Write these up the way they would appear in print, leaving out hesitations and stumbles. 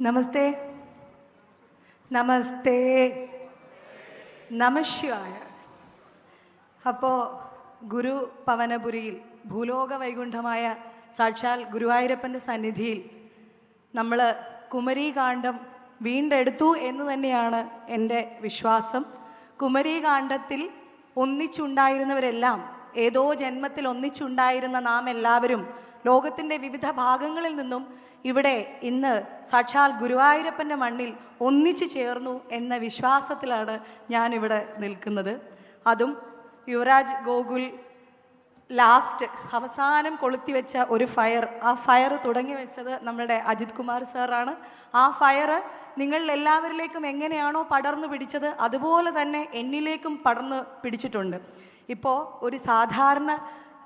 നമസ്തേ നമസ്തേ നമശിവായ. അപ്പോൾ ഗുരു പവനപുരിയിൽ ഭൂലോക വൈകുണ്ഠമായ സാക്ഷാൽ ഗുരുവായൂരപ്പൻ്റെ സന്നിധിയിൽ നമ്മൾ കുമരീകാന്ഡം വീണ്ടെടുത്തു എന്ന് തന്നെയാണ് എൻ്റെ വിശ്വാസം. കുമരീകാന്ഡത്തിൽ ഒന്നിച്ചുണ്ടായിരുന്നവരെല്ലാം, ഏതോ ജന്മത്തിൽ ഒന്നിച്ചുണ്ടായിരുന്ന നാം എല്ലാവരും ലോകത്തിൻ്റെ വിവിധ ഭാഗങ്ങളിൽ നിന്നും ഇവിടെ ഇന്ന് സാക്ഷാൽ ഗുരുവായൂരപ്പൻ്റെ മണ്ണിൽ ഒന്നിച്ചു ചേർന്നു എന്ന വിശ്വാസത്തിലാണ് ഞാനിവിടെ നിൽക്കുന്നത്. അതും യുവരാജ് ഗോകുൽ ലാസ്റ്റ് അവസാനം കൊളുത്തിവെച്ച ഒരു ഫയർ, ആ ഫയർ തുടങ്ങി വെച്ചത് നമ്മളുടെ അജിത് കുമാർ സാറാണ്. ആ ഫയർ നിങ്ങളിൽ എല്ലാവരിലേക്കും എങ്ങനെയാണോ പടർന്നു പിടിച്ചത് അതുപോലെ തന്നെ എന്നിലേക്കും പടർന്നു പിടിച്ചിട്ടുണ്ട്. ഇപ്പോൾ ഒരു സാധാരണ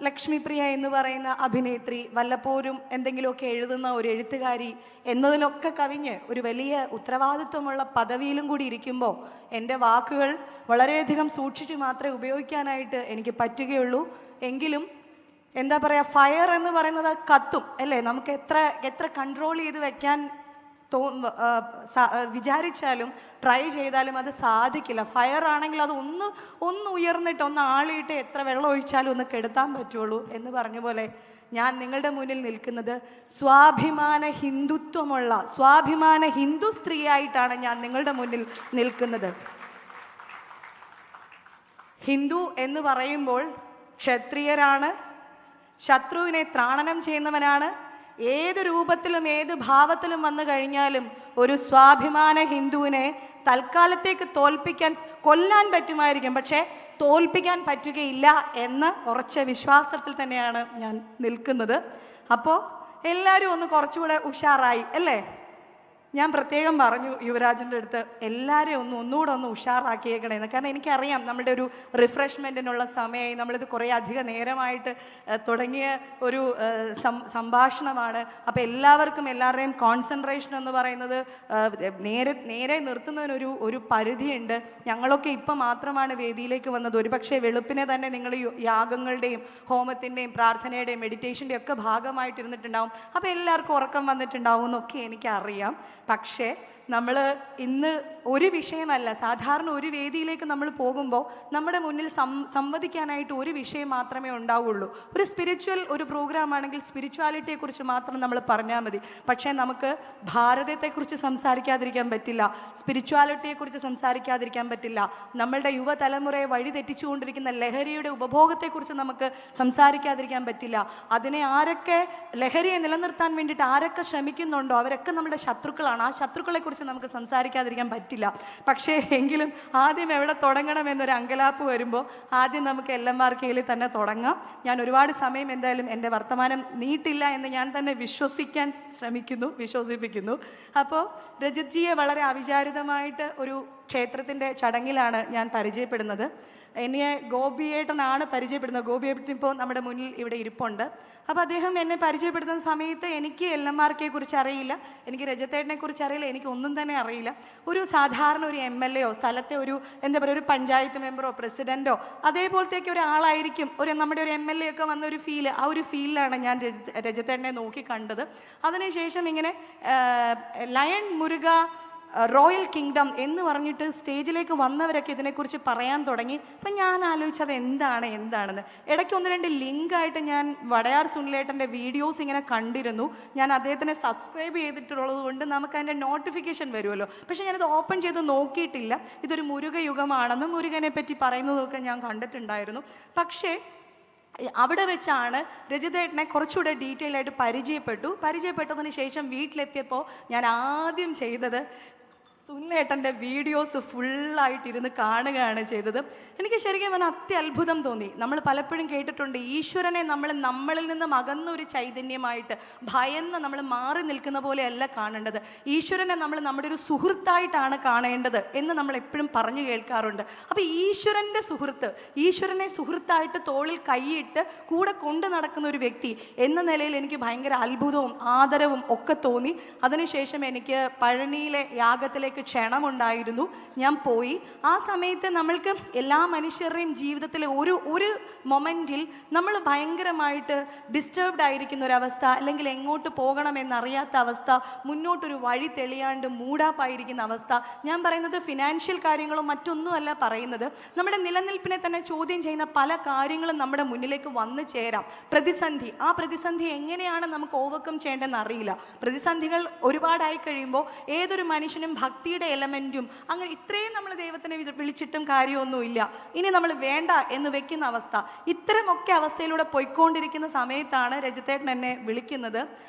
ലക്ഷ്മിപ്രിയ എന്ന് പറയുന്ന അഭിനേത്രി, വല്ലപ്പോഴും എന്തെങ്കിലുമൊക്കെ എഴുതുന്ന ഒരു എഴുത്തുകാരി എന്നതിലൊക്കെ കവിഞ്ഞ് ഒരു വലിയ ഉത്തരവാദിത്വമുള്ള പദവിയിലും കൂടി ഇരിക്കുമ്പോൾ എൻ്റെ വാക്കുകൾ വളരെയധികം സൂക്ഷിച്ച് മാത്രമേ ഉപയോഗിക്കാനായിട്ട് എനിക്ക് പറ്റുകയുള്ളൂ. എങ്കിലും എന്താ പറയുക, ഫയർ എന്ന് പറയുന്നത് കത്തും അല്ലേ? നമുക്ക് എത്ര കൺട്രോൾ ചെയ്ത് വെക്കാൻ വിചാരിച്ചാലും ട്രൈ ചെയ്താലും അത് സാധിക്കില്ല. ഫയർ ആണെങ്കിൽ അത് ഒന്ന് ഉയർന്നിട്ട് ഒന്ന് ആളിയിട്ട് എത്ര വെള്ളം ഒഴിച്ചാലും ഒന്ന് കെടുത്താൻ പറ്റുള്ളൂ എന്ന് പറഞ്ഞ പോലെ ഞാൻ നിങ്ങളുടെ മുന്നിൽ നിൽക്കുന്നത് സ്വാഭിമാന ഹിന്ദുത്വമുള്ള, സ്വാഭിമാന ഹിന്ദു സ്ത്രീയായിട്ടാണ് ഞാൻ നിങ്ങളുടെ മുന്നിൽ നിൽക്കുന്നത്. ഹിന്ദു എന്ന് പറയുമ്പോൾ ക്ഷത്രിയരാണ്, ശത്രുവിനെ ത്രാണനം ചെയ്യുന്നവനാണ്. ഏത് രൂപത്തിലും ഏത് ഭാവത്തിലും വന്നു കഴിഞ്ഞാലും ഒരു സ്വാഭിമാന ഹിന്ദുവിനെ തൽക്കാലത്തേക്ക് കൊല്ലാൻ പറ്റുമായിരിക്കും, പക്ഷേ തോൽപ്പിക്കാൻ പറ്റുകയില്ല എന്ന ഉറച്ച വിശ്വാസത്തിൽ തന്നെയാണ് ഞാൻ നിൽക്കുന്നത്. അപ്പോൾ എല്ലാവരും ഒന്ന് കുറച്ചുകൂടെ ഉഷാറായി അല്ലേ? ഞാൻ പ്രത്യേകം പറഞ്ഞു യുവരാജിൻ്റെ അടുത്ത് എല്ലാവരെയും ഒന്നുകൂടെ ഒന്ന് ഉഷാറാക്കിയേക്കണേന്ന്. കാരണം എനിക്കറിയാം നമ്മളുടെ ഒരു റിഫ്രഷ്മെൻറ്റിനുള്ള സമയമായി, നമ്മളിത് കുറേ അധിക നേരമായിട്ട് തുടങ്ങിയ ഒരു സംഭാഷണമാണ്. അപ്പോൾ എല്ലാവരുടെയും കോൺസെൻട്രേഷൻ എന്ന് പറയുന്നത് നേരെ നിർത്തുന്നതിനൊരു പരിധിയുണ്ട്. ഞങ്ങളൊക്കെ ഇപ്പം മാത്രമാണ് വേദിയിലേക്ക് വന്നത്. ഒരുപക്ഷെ വെളുപ്പിനെ തന്നെ നിങ്ങൾ യാഗങ്ങളുടെയും ഹോമത്തിൻ്റെയും പ്രാർത്ഥനയുടെയും മെഡിറ്റേഷൻ്റെയും ഒക്കെ ഭാഗമായിട്ടിരുന്നിട്ടുണ്ടാവും. അപ്പോൾ എല്ലാവർക്കും ഉറക്കം വന്നിട്ടുണ്ടാവും എന്നൊക്കെ എനിക്കറിയാം. പക്ഷേ നമ്മൾ ഇന്ന് ഒരു വിഷയമല്ല, സാധാരണ ഒരു വേദിയിലേക്ക് നമ്മൾ പോകുമ്പോൾ നമ്മുടെ മുന്നിൽ സംവദിക്കാനായിട്ട് ഒരു വിഷയം മാത്രമേ ഉണ്ടാവുള്ളൂ. ഒരു സ്പിരിച്വൽ ഒരു പ്രോഗ്രാം ആണെങ്കിൽ സ്പിരിച്വാലിറ്റിയെക്കുറിച്ച് മാത്രം നമ്മൾ പറഞ്ഞാൽ മതി. പക്ഷേ നമുക്ക് ഭാരതത്തെക്കുറിച്ച് സംസാരിക്കാതിരിക്കാൻ പറ്റില്ല, സ്പിരിച്വാലിറ്റിയെക്കുറിച്ച് സംസാരിക്കാതിരിക്കാൻ പറ്റില്ല. നമ്മളുടെ യുവതലമുറയെ വഴി തെറ്റിച്ചുകൊണ്ടിരിക്കുന്ന ലഹരിയുടെ ഉപഭോഗത്തെക്കുറിച്ച് നമുക്ക് സംസാരിക്കാതിരിക്കാൻ പറ്റില്ല. അതിനെ ആരൊക്കെ ലഹരിയെ നിലനിർത്താൻ വേണ്ടിയിട്ട് ആരൊക്കെ ശ്രമിക്കുന്നുണ്ടോ അവരൊക്കെ നമ്മുടെ ശത്രുക്കളാണ്. ആ ശത്രുക്കളെ കുറിച്ച് നമുക്ക് സംസാരിക്കാതിരിക്കാൻ പറ്റില്ല. പക്ഷേ എങ്കിലും ആദ്യം എവിടെ തുടങ്ങണം എന്നൊരു അങ്കലാപ്പ് വരുമ്പോൾ ആദ്യം നമുക്ക് LMRKയിൽ തന്നെ തുടങ്ങാം. ഞാൻ ഒരുപാട് സമയം എന്തായാലും എൻ്റെ വർത്തമാനം നീട്ടില്ല എന്ന് ഞാൻ തന്നെ വിശ്വസിപ്പിക്കുന്നു. അപ്പോൾ രജിത്ജിയെ വളരെ അവിചാരിതമായിട്ട് ഒരു ക്ഷേത്രത്തിൻ്റെ ചടങ്ങിലാണ് ഞാൻ പരിചയപ്പെടുന്നത്. എന്നെ ഗോപിയേട്ടനാണ് പരിചയപ്പെടുന്നത്. ഗോപിയേട്ടൻ ഇപ്പോൾ നമ്മുടെ മുന്നിൽ ഇവിടെ ഇരിപ്പുണ്ട്. അപ്പോൾ അദ്ദേഹം എന്നെ പരിചയപ്പെടുത്തുന്ന സമയത്ത് എനിക്ക് LMRKയെ കുറിച്ച് അറിയില്ല, എനിക്ക് രജത്തേട്ടനെ കുറിച്ച് അറിയില്ല, എനിക്ക് ഒന്നും തന്നെ അറിയില്ല. ഒരു സാധാരണ ഒരു MLA സ്ഥലത്തെ ഒരു എന്താ പറയുക, ഒരു പഞ്ചായത്ത് മെമ്പറോ പ്രസിഡൻറ്റോ അതേപോലത്തേക്ക് ഒരാളായിരിക്കും നമ്മുടെ ഒരു MLA ഒക്കെ വന്ന ഒരു ഫീൽ. ആ ഒരു ഫീലിലാണ് ഞാൻ രജത്തേട്ടനെ നോക്കി കണ്ടത്. അതിനുശേഷം ഇങ്ങനെ ലയൺ മുരുക റോയൽ കിങ്ഡം എന്ന് പറഞ്ഞിട്ട് സ്റ്റേജിലേക്ക് വന്നവരൊക്കെ ഇതിനെക്കുറിച്ച് പറയാൻ തുടങ്ങി. അപ്പം ഞാൻ ആലോചിച്ചത് എന്താണെന്ന്. ഇടയ്ക്ക് 1-2 ലിങ്കായിട്ട് ഞാൻ വടയാർ സുനിലേട്ടൻ്റെ വീഡിയോസ് ഇങ്ങനെ കണ്ടിരുന്നു. ഞാൻ അദ്ദേഹത്തിനെ സബ്സ്ക്രൈബ് ചെയ്തിട്ടുള്ളത് കൊണ്ട് നമുക്ക് അതിൻ്റെ നോട്ടിഫിക്കേഷൻ വരുമല്ലോ. പക്ഷേ ഞാനത് ഓപ്പൺ ചെയ്ത് നോക്കിയിട്ടില്ല. ഇതൊരു മുരുക യുഗമാണെന്നും മുരുകനെ പറ്റി പറയുന്നതൊക്കെ ഞാൻ കണ്ടിട്ടുണ്ടായിരുന്നു. പക്ഷേ അവിടെ വെച്ചാണ് രജിതേട്ടനെ കുറച്ചുകൂടെ ഡീറ്റെയിൽ ആയിട്ട് പരിചയപ്പെട്ടതിന് ശേഷം വീട്ടിലെത്തിയപ്പോൾ ഞാൻ ആദ്യം ചെയ്തത് സുനിലേട്ടൻ്റെ വീഡിയോസ് ഫുള്ളായിട്ടിരുന്ന് കാണുകയാണ് ചെയ്തത്. എനിക്ക് ശരിക്കും പറഞ്ഞാൽ അത്യത്ഭുതം തോന്നി. നമ്മൾ പലപ്പോഴും കേട്ടിട്ടുണ്ട് ഈശ്വരനെ നമ്മളിൽ നിന്നും അകന്നൊരു ചൈതന്യമായിട്ട് ഭയന്ന് നമ്മൾ മാറി നിൽക്കുന്ന പോലെയല്ല കാണേണ്ടത്. ഈശ്വരനെ നമ്മൾ നമ്മുടെ ഒരു സുഹൃത്തായിട്ടാണ് കാണേണ്ടത് എന്ന് നമ്മൾ എപ്പോഴും പറഞ്ഞു കേൾക്കാറുണ്ട്. അപ്പോൾ ഈശ്വരനെ സുഹൃത്തായിട്ട് തോളിൽ കൈയിട്ട് കൂടെ കൊണ്ടു നടക്കുന്ന ഒരു വ്യക്തി എന്ന നിലയിൽ എനിക്ക് ഭയങ്കര അത്ഭുതവും ആദരവും ഒക്കെ തോന്നി. അതിനുശേഷം എനിക്ക് പഴനിയിലെ യാഗത്തിലേക്ക് യാഗത്തിലേക്ക് ക്ഷണമുണ്ടായിരുന്നു. ഞാൻ പോയി. ആ സമയത്ത് നമ്മൾക്ക് എല്ലാ മനുഷ്യരുടെയും ജീവിതത്തിലെ ഒരു മൊമെൻറ്റിൽ നമ്മൾ ഭയങ്കരമായിട്ട് ഡിസ്റ്റർബ്ഡ് ആയിരിക്കുന്ന ഒരവസ്ഥ, അല്ലെങ്കിൽ എങ്ങോട്ട് പോകണമെന്നറിയാത്ത അവസ്ഥ, മുന്നോട്ടൊരു വഴി തെളിയാണ്ട് മൂടാപ്പായിരിക്കുന്ന അവസ്ഥ. ഞാൻ പറയുന്നത് ഫിനാൻഷ്യൽ കാര്യങ്ങളും മറ്റൊന്നുമല്ല പറയുന്നത്. നമ്മുടെ നിലനിൽപ്പിനെ തന്നെ ചോദ്യം ചെയ്യുന്ന പല കാര്യങ്ങളും നമ്മുടെ മുന്നിലേക്ക് വന്നു ചേരാം. പ്രതിസന്ധി, ആ പ്രതിസന്ധി എങ്ങനെയാണ് നമുക്ക് ഓവർകം ചെയ്യേണ്ടതെന്ന് അറിയില്ല. പ്രതിസന്ധികൾ ഒരുപാടായി കഴിയുമ്പോൾ ഏതൊരു മനുഷ്യനും ഭക്തിയുടെ എലമെൻറ്റും അങ്ങനെ ഇത്രയും നമ്മൾ ദൈവത്തിനെ വിളിച്ചിട്ടും കാര്യമൊന്നുമില്ല, ഇനി നമ്മൾ വേണ്ട എന്ന് വെക്കുന്ന അവസ്ഥ, ഇത്തരമൊക്കെ അവസ്ഥയിലൂടെ പോയിക്കൊണ്ടിരിക്കുന്ന സമയത്താണ് രജിത്തേട്ടൻ എന്നെ വിളിക്കുന്നത്.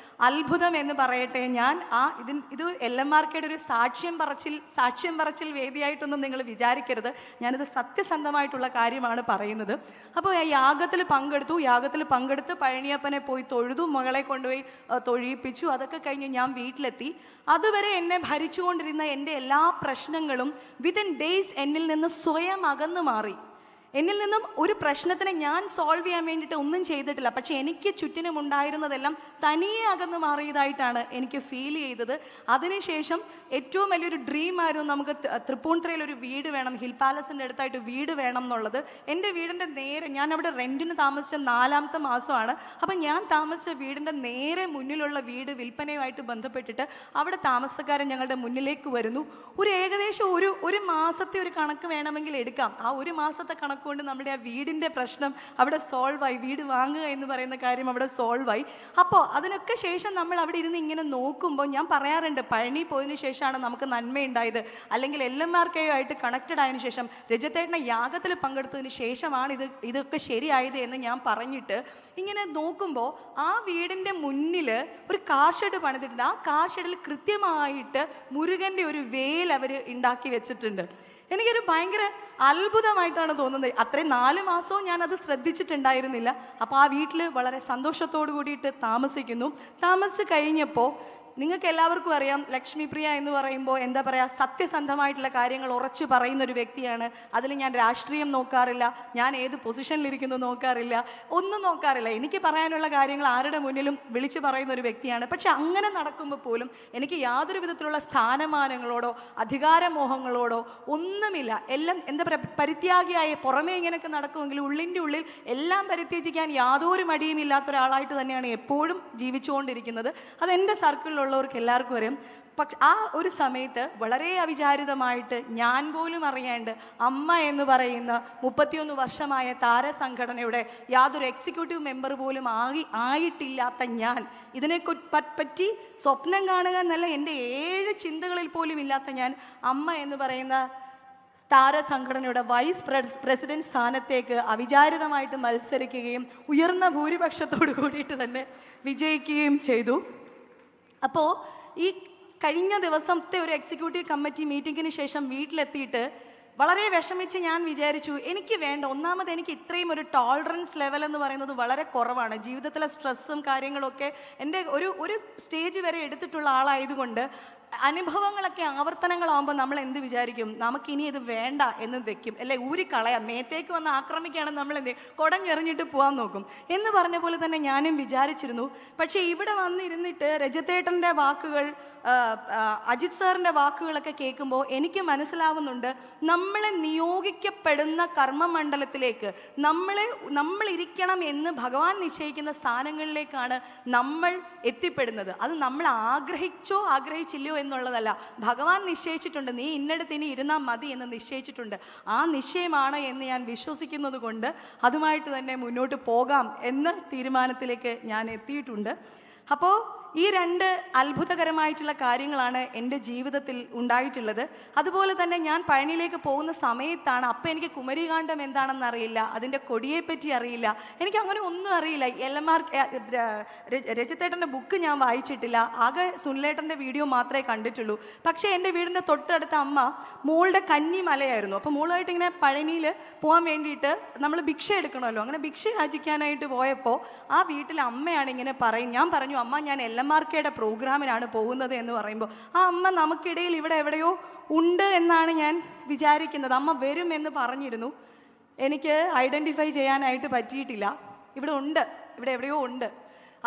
അത്ഭുതം എന്ന് പറയട്ടെ, ഞാൻ ഇത് LMRKയുടെ ഒരു സാക്ഷ്യം പറച്ചിൽ വേദിയായിട്ടൊന്നും നിങ്ങൾ വിചാരിക്കരുത്. ഞാനിത് സത്യസന്ധമായിട്ടുള്ള കാര്യമാണ് പറയുന്നത്. അപ്പോൾ യാഗത്തിൽ പങ്കെടുത്ത് പഴനിയപ്പനെ പോയി തൊഴുതു, മകളെ കൊണ്ടുപോയി തൊഴിയിപ്പിച്ചു. അതൊക്കെ കഴിഞ്ഞ് ഞാൻ വീട്ടിലെത്തി. അതുവരെ എന്നെ ഭരിച്ചുകൊണ്ടിരുന്ന എൻ്റെ എല്ലാ പ്രശ്നങ്ങളും വിത്തിൻ ഡേയ്സ് എന്നിൽ നിന്ന് സ്വയം അകന്നു മാറി. എന്നിൽ നിന്നും ഒരു പ്രശ്നത്തിനെ ഞാൻ സോൾവ് ചെയ്യാൻ വേണ്ടിയിട്ട് ഒന്നും ചെയ്തിട്ടില്ല, പക്ഷെ എനിക്ക് ചുറ്റിനും ഉണ്ടായിരുന്നതെല്ലാം തനിയെ അകന്നു മാറിയതായിട്ടാണ് എനിക്ക് ഫീൽ ചെയ്തത്. അതിനുശേഷം ഏറ്റവും വലിയൊരു ഡ്രീമായിരുന്നു നമുക്ക് തൃപ്പൂണിത്തുറയിൽ ഒരു വീട് വേണം, ഹിൽ പാലസിൻ്റെ അടുത്തായിട്ട് വീട് വേണം എന്നുള്ളത്. എൻ്റെ വീടിൻ്റെ നേരെ, ഞാൻ അവിടെ റെൻറ്റിന് താമസിച്ച 4ാമത്തെ മാസമാണ്. അപ്പം ഞാൻ താമസിച്ച വീടിൻ്റെ നേരെ മുന്നിലുള്ള വീട് വിൽപ്പനയുമായിട്ട് ബന്ധപ്പെട്ടിട്ട് അവിടെ താമസക്കാരൻ ഞങ്ങളുടെ മുന്നിലേക്ക് വരുന്നു. ഏകദേശം ഒരു മാസത്തെ ഒരു കണക്ക് വേണമെങ്കിൽ എടുക്കാം. ആ ഒരു മാസത്തെ കണക്ക് കൊണ്ട് നമ്മുടെ ആ വീടിൻ്റെ പ്രശ്നം അവിടെ സോൾവായി. വീട് വാങ്ങുക എന്ന് പറയുന്ന കാര്യം അവിടെ സോൾവായി. അപ്പോൾ അതിനൊക്കെ ശേഷം നമ്മൾ അവിടെ ഇരുന്ന് ഇങ്ങനെ നോക്കുമ്പോൾ ഞാൻ പറയാറുണ്ട്, പഴനി പോയതിനു ശേഷമാണ് നമുക്ക് നന്മയുണ്ടായത്, അല്ലെങ്കിൽ LMRKയുമായിട്ട് കണക്റ്റഡ് ആയതിനു ശേഷം, രജത്തേട്ടനെ യാഗത്തിൽ പങ്കെടുത്തതിന് ശേഷമാണ് ഇതൊക്കെ ശരിയായത് എന്ന് ഞാൻ പറഞ്ഞിട്ട് ഇങ്ങനെ നോക്കുമ്പോൾ ആ വീടിൻ്റെ മുന്നിൽ ഒരു കാർ ഷെഡ് പണിതിട്ടുണ്ട്. ആ കാർ ഷെഡിൽ കൃത്യമായിട്ട് മുരുകൻ്റെ ഒരു വേൽ അവർ ഉണ്ടാക്കി വെച്ചിട്ടുണ്ട്. എനിക്കൊരു ഭയങ്കര അത്ഭുതമായിട്ടാണ് തോന്നുന്നത്. അത്രയും 4 മാസവും ഞാനത് ശ്രദ്ധിച്ചിട്ടുണ്ടായിരുന്നില്ല. അപ്പോൾ ആ വീട്ടിൽ വളരെ സന്തോഷത്തോടു കൂടിയിട്ട് താമസിച്ച് കഴിഞ്ഞപ്പോൾ നിങ്ങൾക്ക് എല്ലാവർക്കും അറിയാം, ലക്ഷ്മിപ്രിയ എന്ന് പറയുമ്പോൾ എന്താ പറയുക, സത്യസന്ധമായിട്ടുള്ള കാര്യങ്ങൾ ഉറച്ചു പറയുന്ന ഒരു വ്യക്തിയാണ്. അതിൽ ഞാൻ രാഷ്ട്രീയം നോക്കാറില്ല, ഞാൻ ഏത് പൊസിഷനിലിരിക്കുന്നു നോക്കാറില്ല, ഒന്നും നോക്കാറില്ല. എനിക്ക് പറയാനുള്ള കാര്യങ്ങൾ ആരുടെ മുന്നിലും വിളിച്ചു പറയുന്ന ഒരു വ്യക്തിയാണ്. പക്ഷെ അങ്ങനെ നടക്കുമ്പോൾ പോലും എനിക്ക് യാതൊരു വിധത്തിലുള്ള സ്ഥാനമാനങ്ങളോടോ അധികാരമോഹങ്ങളോടോ ഒന്നുമില്ല. എല്ലാം എന്താ പറയുക, പരിത്യാഗിയായ പുറമേ ഇങ്ങനെയൊക്കെ നടക്കുമെങ്കിലും ഉള്ളിൻ്റെ ഉള്ളിൽ എല്ലാം പരിത്യജിക്കാൻ യാതൊരു മടിയും ഇല്ലാത്ത ഒരാളായിട്ട് തന്നെയാണ് എപ്പോഴും ജീവിച്ചുകൊണ്ടിരിക്കുന്നത്. അതെൻ്റെ സർക്കിളിലുള്ള ഉള്ളവർക്ക് എല്ലാവർക്കും അറിയാം. പക്ഷെ ആ ഒരു സമയത്ത് വളരെ അവിചാരിതമായിട്ട് ഞാൻ പോലും അറിയാണ്ട് അമ്മ എന്ന് പറയുന്ന 31 വർഷമായ താരസംഘടനയുടെ യാതൊരു എക്സിക്യൂട്ടീവ് മെമ്പർ പോലും ആയിട്ടില്ലാത്ത ഞാൻ, ഇതിനെ പറ്റി സ്വപ്നം കാണുക എന്നല്ല, എൻ്റെ 7 ചിന്തകളിൽ പോലും ഇല്ലാത്ത ഞാൻ അമ്മ എന്ന് പറയുന്ന താരസംഘടനയുടെ വൈസ് പ്രസിഡന്റ് സ്ഥാനത്തേക്ക് അവിചാരിതമായിട്ട് മത്സരിക്കുകയും ഉയർന്ന ഭൂരിപക്ഷത്തോടു കൂടിയിട്ട് തന്നെ വിജയിക്കുകയും ചെയ്തു. അപ്പോൾ ഈ കഴിഞ്ഞ ദിവസത്തെ ഒരു എക്സിക്യൂട്ടീവ് കമ്മിറ്റി മീറ്റിങ്ങിന് ശേഷം വീട്ടിലെത്തിയിട്ട് വളരെ വിഷമിച്ച് ഞാൻ വിചാരിച്ചു, എനിക്ക് വേണ്ട, ഒന്നാമത് എനിക്ക് ഇത്രയും ഒരു ടോളറൻസ് ലെവൽ എന്ന് പറയുന്നത് വളരെ കുറവാണ്. ജീവിതത്തിലെ സ്ട്രെസ്സും കാര്യങ്ങളൊക്കെ എൻ്റെ ഒരു സ്റ്റേജ് വരെ എടുത്തിട്ടുള്ള ആളായതുകൊണ്ട് അനുഭവങ്ങളൊക്കെ ആവർത്തനങ്ങളാകുമ്പോൾ നമ്മൾ എന്ത് വിചാരിക്കും, നമുക്കിനി ഇത് വേണ്ട എന്ന് വെക്കും, അല്ലെ ഊരിക്കളയാം, മേത്തേക്ക് വന്ന് ആക്രമിക്കുകയാണെങ്കിൽ നമ്മൾ എന്ത് കുടഞ്ഞെറിഞ്ഞിട്ട് പോകാൻ നോക്കും എന്ന് പറഞ്ഞ പോലെ തന്നെ ഞാനും വിചാരിച്ചിരുന്നു. പക്ഷേ ഇവിടെ വന്നിരുന്നിട്ട് രജത്തേട്ടൻ്റെ വാക്കുകൾ, അജിത് സാറിൻ്റെ വാക്കുകളൊക്കെ കേൾക്കുമ്പോൾ എനിക്ക് മനസ്സിലാവുന്നുണ്ട്, നമ്മളെ നിയോഗിക്കപ്പെടുന്ന കർമ്മമണ്ഡലത്തിലേക്ക് നമ്മളിരിക്കണം എന്ന് ഭഗവാൻ നിശ്ചയിക്കുന്ന സ്ഥാനങ്ങളിലേക്കാണ് നമ്മൾ എത്തിപ്പെടുന്നത്. അത് നമ്മൾ ആഗ്രഹിച്ചില്ലയോ എന്നുള്ളതല്ല, ഭഗവാൻ നിശ്ചയിച്ചിട്ടുണ്ട്, നീ ഇന്നടത്ത് ഇനി ഇരുന്നാൽ മതി എന്ന് നിശ്ചയിച്ചിട്ടുണ്ട്. ആ നിശ്ചയമാണ് എന്ന് ഞാൻ വിശ്വസിക്കുന്നത് കൊണ്ട് അതുമായിട്ട് തന്നെ മുന്നോട്ട് പോകാം എന്ന തീരുമാനത്തിലേക്ക് ഞാൻ എത്തിയിട്ടുണ്ട്. അപ്പോൾ ഈ 2 അത്ഭുതകരമായിട്ടുള്ള കാര്യങ്ങളാണ് എൻ്റെ ജീവിതത്തിൽ ഉണ്ടായിട്ടുള്ളത്. അതുപോലെ തന്നെ ഞാൻ പഴനിയിലേക്ക് പോകുന്ന സമയത്താണ്, അപ്പം എനിക്ക് കുമരികാണ്ഡം എന്താണെന്ന് അറിയില്ല, അതിൻ്റെ കൊടിയെപ്പറ്റി അറിയില്ല, എനിക്ക് അങ്ങനെ ഒന്നും അറിയില്ല. രജത്തേട്ടൻ്റെ ബുക്ക് ഞാൻ വായിച്ചിട്ടില്ല, ആകെ സുനിലേട്ടൻ്റെ വീഡിയോ മാത്രമേ കണ്ടിട്ടുള്ളൂ. പക്ഷേ എൻ്റെ വീടിൻ്റെ തൊട്ടടുത്ത അമ്മ മോളുടെ കന്നിമലയായിരുന്നു. അപ്പോൾ മോളുമായിട്ട് ഇങ്ങനെ പഴനിയിൽ പോകാൻ വേണ്ടിയിട്ട് നമ്മൾ ഭിക്ഷ എടുക്കണമല്ലോ, അങ്ങനെ ഭിക്ഷ യാചിക്കാനായിട്ട് പോയപ്പോൾ ആ വീട്ടിലെ അമ്മയാണ് ഇങ്ങനെ ഞാൻ പറഞ്ഞു, അമ്മ ഞാൻ LMRKയുടെ പ്രോഗ്രാമിനാണ് പോകുന്നത് എന്ന് പറയുമ്പോൾ ആ അമ്മ നമുക്കിടയിൽ ഇവിടെ എവിടെയോ ഉണ്ട് എന്നാണ് ഞാൻ വിചാരിക്കുന്നത്. അമ്മ വരും എന്ന് പറഞ്ഞിരുന്നു, എനിക്ക് ഐഡൻറ്റിഫൈ ചെയ്യാനായിട്ട് പറ്റിയിട്ടില്ല. ഇവിടെ എവിടെയോ ഉണ്ട്.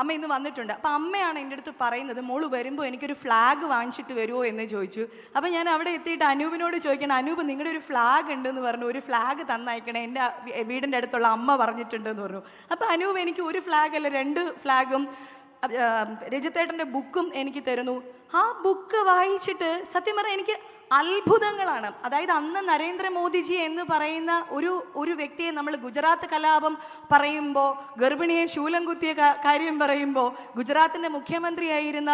അമ്മ ഇന്ന് വന്നിട്ടുണ്ട്. അപ്പം അമ്മയാണ് എൻ്റെ അടുത്ത് പറയുന്നത്, മോള് വരുമ്പോൾ എനിക്കൊരു ഫ്ലാഗ് വാങ്ങിച്ചിട്ട് വരുമോ എന്ന് ചോദിച്ചു. അപ്പം ഞാൻ അവിടെ എത്തിയിട്ട് അനൂപിനോട് ചോദിക്കണം, അനൂപ് നിങ്ങളുടെ ഒരു ഫ്ലാഗ് ഉണ്ടെന്ന് പറഞ്ഞു, ഒരു ഫ്ലാഗ് തന്നയക്കണേ, എൻ്റെ വീടിൻ്റെ അടുത്തുള്ള അമ്മ പറഞ്ഞിട്ടുണ്ടെന്ന് പറഞ്ഞു. അപ്പം അനൂപ് എനിക്ക് ഒരു ഫ്ലാഗ് അല്ല 2 ഫ്ലാഗും രജിത്തേട്ടൻ്റെ ബുക്കും എനിക്ക് തരുന്നു. ആ ബുക്ക് വായിച്ചിട്ട് സത്യം പറഞ്ഞാൽ എനിക്ക് അത്ഭുതങ്ങളാണ്. അതായത് അന്ന് നരേന്ദ്രമോദിജി എന്ന് പറയുന്ന ഒരു വ്യക്തിയെ നമ്മൾ ഗുജറാത്ത് കലാപം പറയുമ്പോൾ, ഗർഭിണിയെ ശൂലം കുത്തിയ കാര്യം പറയുമ്പോൾ, ഗുജറാത്തിൻ്റെ മുഖ്യമന്ത്രിയായിരുന്ന,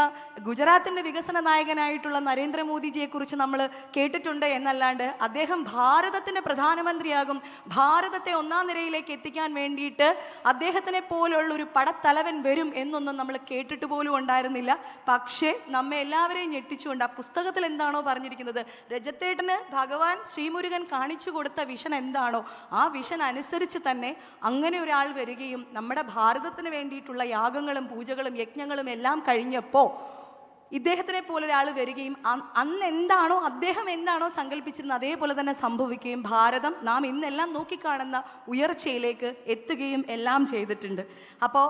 ഗുജറാത്തിൻ്റെ വികസന നായകനായിട്ടുള്ള നരേന്ദ്രമോദിജിയെക്കുറിച്ച് നമ്മൾ കേട്ടിട്ടുണ്ട് എന്നല്ലാണ്ട് അദ്ദേഹം ഭാരതത്തിൻ്റെ പ്രധാനമന്ത്രിയാകും, ഭാരതത്തെ 1ാം നിരയിലേക്ക് എത്തിക്കാൻ വേണ്ടിയിട്ട് അദ്ദേഹത്തിനെ പോലുള്ള ഒരു പടത്തലവൻ വരും എന്നൊന്നും നമ്മൾ കേട്ടിട്ട് പോലും ഉണ്ടായിരുന്നില്ല. പക്ഷേ നമ്മെ എല്ലാവരെയും ഞെട്ടിച്ചുകൊണ്ട് ആ പുസ്തകത്തിൽ എന്താണോ പറഞ്ഞിരിക്കുന്നത്, രജത്തേട്ടന് ഭഗവാൻ ശ്രീമുരുകൻ കാണിച്ചു കൊടുത്ത വിഷൻ എന്താണോ ആ വിഷൻ അനുസരിച്ച് തന്നെ അങ്ങനെ ഒരാൾ വരികയും നമ്മുടെ ഭാരതത്തിന് വേണ്ടിയിട്ടുള്ള യാഗങ്ങളും പൂജകളും യജ്ഞങ്ങളും എല്ലാം കഴിഞ്ഞപ്പോൾ ഇദ്ദേഹത്തിനെ പോലെ ഒരാൾ വരികയും അന്ന് എന്താണോ അദ്ദേഹം എന്താണോ സങ്കല്പിച്ചിരുന്നത് അതേപോലെ തന്നെ സംഭവിക്കുകയും ഭാരതം നാം ഇന്നെല്ലാം നോക്കിക്കാണുന്ന ഉയർച്ചയിലേക്ക് എത്തുകയും എല്ലാം ചെയ്തിട്ടുണ്ട്. അപ്പോൾ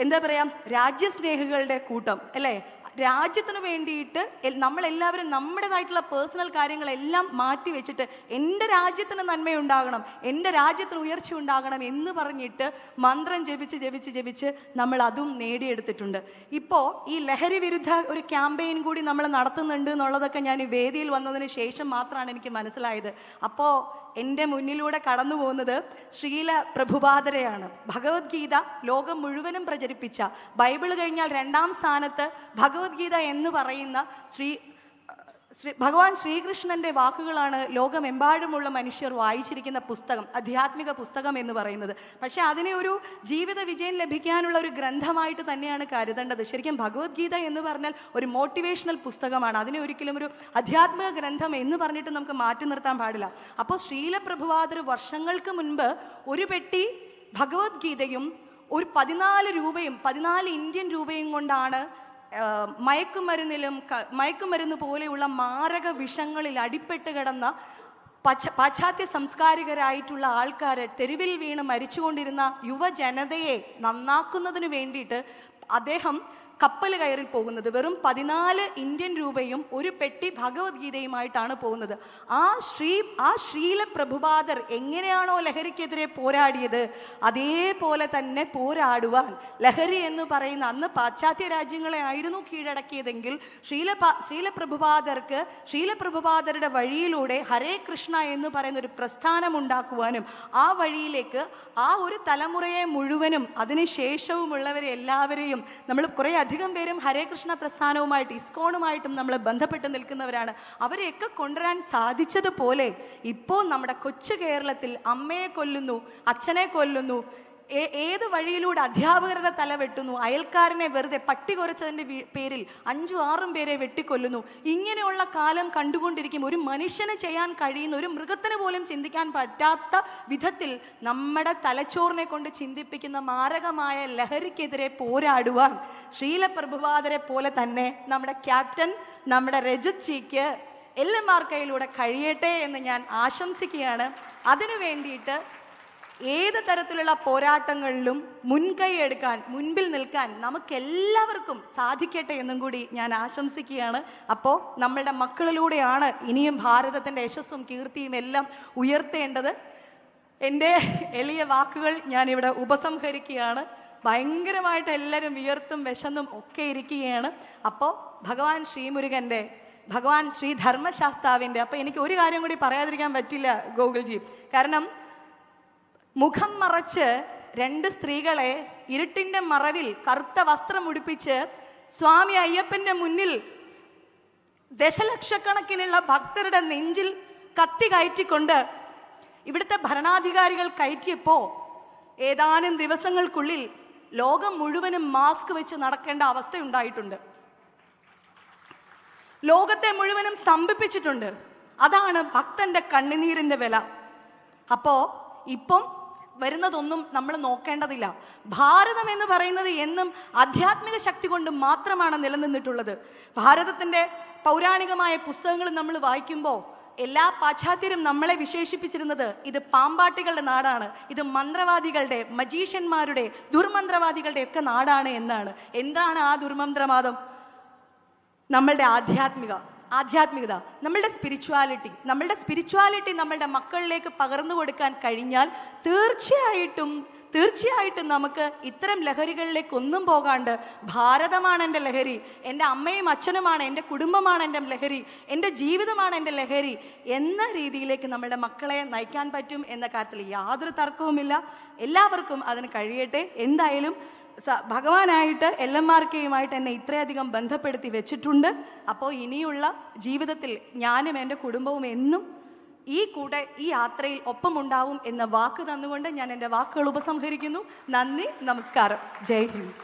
എന്താ പറയാ, രാജ്യസ്നേഹികളുടെ കൂട്ടം അല്ലേ? രാജ്യത്തിന് വേണ്ടിയിട്ട് നമ്മളെല്ലാവരും നമ്മുടേതായിട്ടുള്ള പേഴ്സണൽ കാര്യങ്ങളെല്ലാം മാറ്റി വെച്ചിട്ട് എൻ്റെ രാജ്യത്തിന് നന്മയുണ്ടാകണം, എൻ്റെ രാജ്യത്തിന് ഉയർച്ച ഉണ്ടാകണം എന്ന് പറഞ്ഞിട്ട് മന്ത്രം ജപിച്ച് ജപിച്ച് ജപിച്ച് നമ്മൾ അതും നേടിയെടുത്തിട്ടുണ്ട്. ഇപ്പോൾ ഈ ലഹരി വിരുദ്ധ ഒരു ക്യാമ്പയിൻ കൂടി നമ്മൾ നടത്തുന്നുണ്ട് എന്നുള്ളതൊക്കെ ഞാൻ ഈ വേദിയിൽ വന്നതിന് ശേഷം മാത്രമാണ് എനിക്ക് മനസ്സിലായത്. അപ്പോൾ എൻ്റെ മുന്നിലൂടെ കടന്നു പോകുന്നത് ശ്രീല പ്രഭുപാദരെയാണ്. ഭഗവത്ഗീത ലോകം മുഴുവനും പ്രചരിപ്പിച്ച, ബൈബിൾ കഴിഞ്ഞാൽ 2ാം സ്ഥാനത്ത് ഭഗവത്ഗീത എന്ന് പറയുന്ന ഭഗവാൻ ശ്രീകൃഷ്ണന്റെ വാക്കുകളാണ് ലോകമെമ്പാടുമുള്ള മനുഷ്യർ വായിച്ചിരിക്കുന്ന പുസ്തകം, ആധ്യാത്മിക പുസ്തകം എന്ന് പറയുന്നത്. പക്ഷെ അതിനെ ഒരു ജീവിത വിജയം ലഭിക്കാനുള്ള ഒരു ഗ്രന്ഥമായിട്ട് തന്നെയാണ് കരുതേണ്ടത്. ശരിക്കും ഭഗവത്ഗീത എന്ന് പറഞ്ഞാൽ ഒരു മോട്ടിവേഷണൽ പുസ്തകമാണ്. അതിനെ ഒരിക്കലും ഒരു ആധ്യാത്മിക ഗ്രന്ഥം എന്ന് പറഞ്ഞിട്ട് നമുക്ക് മാറ്റി നിർത്താൻ പാടില്ല. അപ്പോൾ ശ്രീല പ്രഭുപാദർ വർഷങ്ങൾക്ക് മുൻപ് ഒരു പെട്ടി ഭഗവത്ഗീതയും ഒരു 14 രൂപയും 14 ഇന്ത്യൻ രൂപയും കൊണ്ടാണ് മയക്കുമരുന്ന് പോലെയുള്ള മാരക വിഷങ്ങളിൽ അടിപ്പെട്ട് കിടന്ന പാശ്ചാത്യ സംസ്കാരികരായിട്ടുള്ള ആൾക്കാരെ, തെരുവിൽ വീണ് മരിച്ചുകൊണ്ടിരുന്ന യുവജനതയെ നന്നാക്കുന്നതിന് വേണ്ടിയിട്ട് അദ്ദേഹം കപ്പൽ കയറി പോകുന്നത്. വെറും 14 ഇന്ത്യൻ രൂപയും ഒരു പെട്ടി ഭഗവത്ഗീതയുമായിട്ടാണ് പോകുന്നത്. ആ ശ്രീല പ്രഭുപാദർ എങ്ങനെയാണോ ലഹരിക്കെതിരെ പോരാടിയത് അതേപോലെ തന്നെ പോരാടുവാൻ, ലഹരി എന്ന് പറയുന്ന അന്ന് പാശ്ചാത്യ രാജ്യങ്ങളെ ആയിരുന്നു കീഴടക്കിയതെങ്കിൽ ശ്രീല പ്രഭുപാദരുടെ വഴിയിലൂടെ ഹരേ കൃഷ്ണ എന്ന് പറയുന്ന ഒരു പ്രസ്ഥാനം ഉണ്ടാക്കുവാനും ആ വഴിയിലേക്ക് ആ ഒരു തലമുറയെ മുഴുവനും അതിനുശേഷവുമുള്ളവരെ എല്ലാവരെയും നമ്മൾ കുറേ അധികം പേരും ഹരേ കൃഷ്ണ പ്രസ്ഥാനവുമായിട്ട് ഇസ്കോണുമായിട്ടും നമ്മൾ ബന്ധപ്പെട്ട് നിൽക്കുന്നവരാണ്. അവരെയൊക്കെ കൊണ്ടുവരാൻ സാധിച്ചതുപോലെ ഇപ്പോൾ നമ്മുടെ കൊച്ചു കേരളത്തിൽ അമ്മയെ കൊല്ലുന്നു, അച്ഛനെ കൊല്ലുന്നു, ഏത് വഴിയിലൂടെ അധ്യാപകരുടെ തല വെട്ടുന്നു, അയൽക്കാരനെ വെറുതെ പട്ടി കുറച്ചതിൻ്റെ പേരിൽ 5-6 പേരെ വെട്ടിക്കൊല്ലുന്നു. ഇങ്ങനെയുള്ള കാലം കണ്ടുകൊണ്ടിരിക്കും. ഒരു മനുഷ്യന് ചെയ്യാൻ കഴിയുന്ന, ഒരു മൃഗത്തിന് പോലും ചിന്തിക്കാൻ പറ്റാത്ത വിധത്തിൽ നമ്മുടെ തലച്ചോറിനെ കൊണ്ട് ചിന്തിപ്പിക്കുന്ന മാരകമായ ലഹരിക്കെതിരെ പോരാടുവാൻ ശ്രീല പ്രഭുപാദരെ പോലെ തന്നെ നമ്മുടെ ക്യാപ്റ്റൻ, നമ്മുടെ രജത് ജിക്ക് LMR കയ്യിലൂടെ കഴിയട്ടെ എന്ന് ഞാൻ ആശംസിക്കുകയാണ്. അതിനു വേണ്ടിയിട്ട് ഏത് തരത്തിലുള്ള പോരാട്ടങ്ങളിലും മുൻകൈ എടുക്കാൻ, മുൻപിൽ നിൽക്കാൻ നമുക്കെല്ലാവർക്കും സാധിക്കട്ടെ എന്നും കൂടി ഞാൻ ആശംസിക്കുകയാണ്. അപ്പോൾ നമ്മളുടെ മക്കളിലൂടെയാണ് ഇനിയും ഭാരതത്തിൻ്റെ യശസ്സും കീർത്തിയും എല്ലാം ഉയർത്തേണ്ടത്. എൻ്റെ എളിയ വാക്കുകൾ ഞാനിവിടെ ഉപസംഹരിക്കുകയാണ്. ഭയങ്കരമായിട്ട് എല്ലാവരും വിയർത്തും വിശന്നും ഒക്കെ ഇരിക്കുകയാണ്. അപ്പോൾ ഭഗവാൻ ശ്രീമുരുകൻ്റെ, ഭഗവാൻ ശ്രീ ധർമ്മശാസ്താവിൻ്റെ, അപ്പോൾ എനിക്ക് ഒരു കാര്യം കൂടി പറയാതിരിക്കാൻ പറ്റില്ല ഗോകുൽജി. കാരണം മുഖം മറച്ച് 2 സ്ത്രീകളെ ഇരുട്ടിൻ്റെ മറവിൽ കറുത്ത വസ്ത്രം ഉടുപ്പിച്ച് സ്വാമി അയ്യപ്പൻ്റെ മുന്നിൽ ദശലക്ഷക്കണക്കിനുള്ള ഭക്തരുടെ നെഞ്ചിൽ കത്തി കയറ്റിക്കൊണ്ട് ഇവിടുത്തെ ഭരണാധികാരികൾ കയറ്റിയപ്പോൾ ഏതാനും ദിവസങ്ങൾക്കുള്ളിൽ ലോകം മുഴുവനും മാസ്ക് വെച്ച് നടക്കേണ്ട അവസ്ഥയുണ്ടായിട്ടുണ്ട്. ലോകത്തെ മുഴുവനും സ്തംഭിപ്പിച്ചിട്ടുണ്ട്. അതാണ് ഭക്തന്റെ കണ്ണുനീരിൻ്റെ വില. അപ്പോൾ ഇപ്പം വരുന്നതൊന്നും നമ്മൾ നോക്കേണ്ടതില്ല. ഭാരതം എന്ന് പറയുന്നത് എന്നും ആധ്യാത്മിക ശക്തി കൊണ്ട് മാത്രമാണ് നിലനിന്നിട്ടുള്ളത്. ഭാരതത്തിൻ്റെ പൗരാണികമായ പുസ്തകങ്ങൾ നമ്മൾ വായിക്കുമ്പോൾ എല്ലാ പാശ്ചാത്യരും നമ്മളെ വിശേഷിപ്പിച്ചിരുന്നത് ഇത് പാമ്പാട്ടികളുടെ നാടാണ്, ഇത് മന്ത്രവാദികളുടെ, മജീഷ്യന്മാരുടെ, ദുർമന്ത്രവാദികളുടെ ഒക്കെ നാടാണ് എന്നാണ്. എന്താണ് ആ ദുർമന്ത്രവാദം? നമ്മളുടെ ആധ്യാത്മികത, നമ്മളുടെ സ്പിരിച്വാലിറ്റി നമ്മളുടെ മക്കളിലേക്ക് പകർന്നു കൊടുക്കാൻ കഴിഞ്ഞാൽ തീർച്ചയായിട്ടും നമുക്ക് ഇത്തരം ലഹരികളിലേക്ക് ഒന്നും പോകാണ്ട് ഭാരതമാണ് എൻ്റെ ലഹരി, എൻ്റെ അമ്മയും അച്ഛനുമാണ്, എൻ്റെ കുടുംബമാണ് എൻ്റെ ലഹരി, എൻ്റെ ജീവിതമാണ് എൻ്റെ ലഹരി എന്ന രീതിയിലേക്ക് നമ്മുടെ മക്കളെ നയിക്കാൻ പറ്റും എന്ന കാര്യത്തിൽ യാതൊരു തർക്കവുമില്ല. എല്ലാവർക്കും അതിന് കഴിയട്ടെ. എന്തായാലും ഭഗവാനായിട്ട് LMRKയുമായിട്ട് എന്നെ ഇത്രയധികം ബന്ധപ്പെടുത്തി വെച്ചിട്ടുണ്ട്. അപ്പോൾ ഇനിയുള്ള ജീവിതത്തിൽ ഞാനും എൻ്റെ കുടുംബവും എന്നും ഈ യാത്രയിൽ ഒപ്പമുണ്ടാവും എന്ന വാക്ക് തന്നുകൊണ്ട് ഞാൻ എൻ്റെ വാക്കുകൾ ഉപസംഹരിക്കുന്നു. നന്ദി, നമസ്കാരം, ജയ് ഹിന്ദ്.